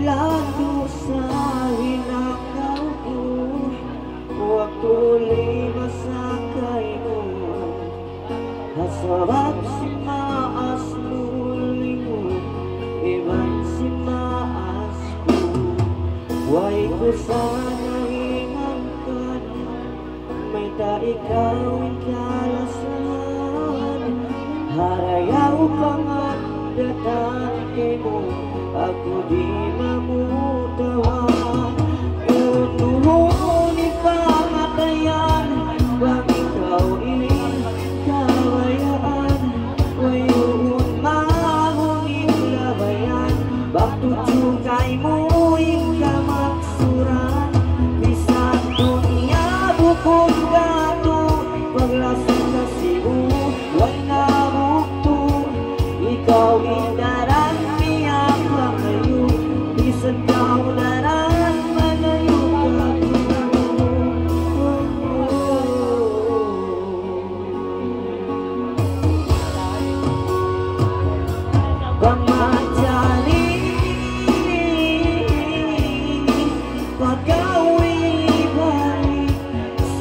Lalu salinakaku waktu lima sakaimu hasabak si maas mulimu iban si maasku wai ku sana ingatkan may ta ikaw ikalasan harayaw pangat datang kemo aku di mamutawan unuhuni pangatayan bagi kau ini kawayaan wayun mahungin labayan baktu cukaimu hingga maksuran bisa dunia buku gatu paglasan kasihmu wala buktu ikaw indaran sedang daran melayukan pemajali pagawi balik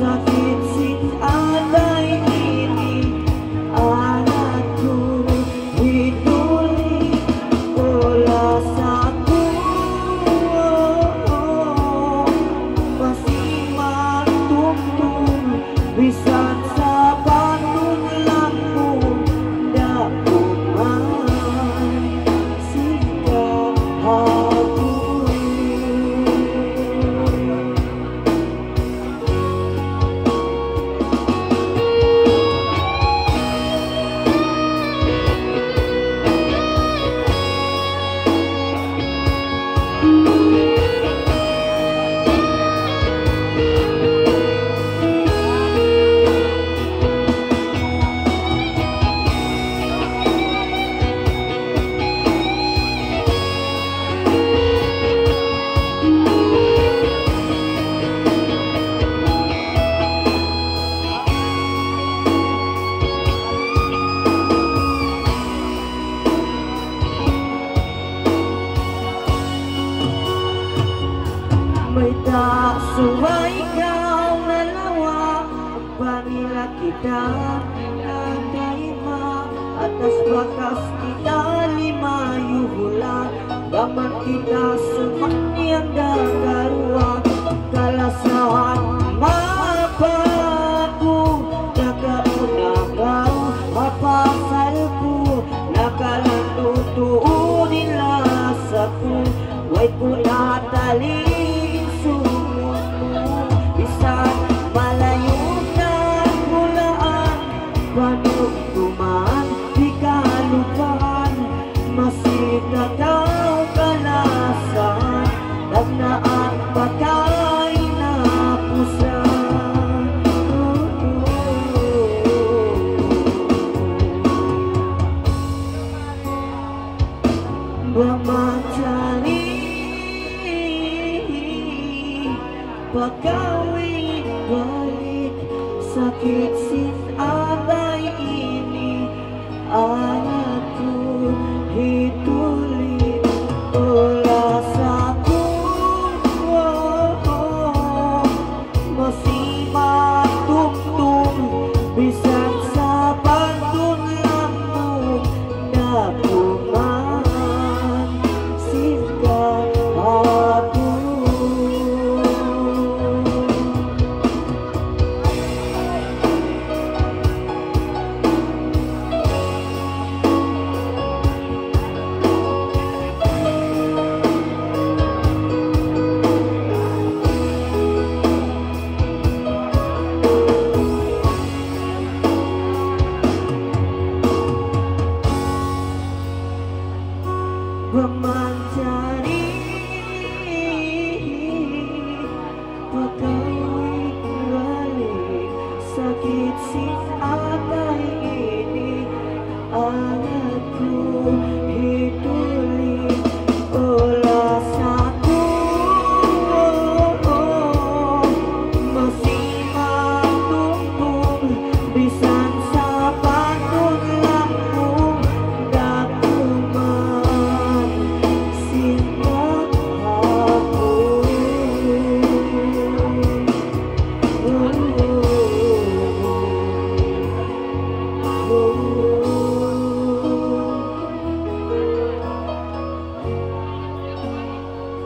sakit sin ada ini anakku hiduli bola satu bisa sabanung lampung dapuman singgah hati may tak suway kau nalawa panila kita nataima atas bakas kita lima yuhula gaman kita sumanyang dagarua kalasahan mapaku nakauna kau mapasalku nakalantutuunin lasaku way ku natali malayukan mulaan panugtuman di kalupaan masih kau kalasan nagnaan pakai napusan Bamajali pagawi balik sakit sin abay ini anakku hitulit olas aku masih matungtung bisan sa pantun lambung dapungan singgah aku Memanjari pegawai balik sakit sing ada ini anakku hiduli olah satu masih tungtung bisa sabatun lambung dakuman sintak aku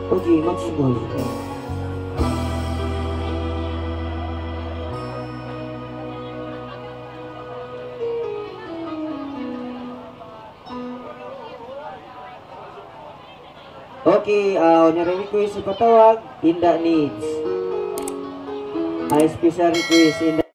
Oke, maksimal. Oke, owner request ipatawag Indah Needs. Special request Indah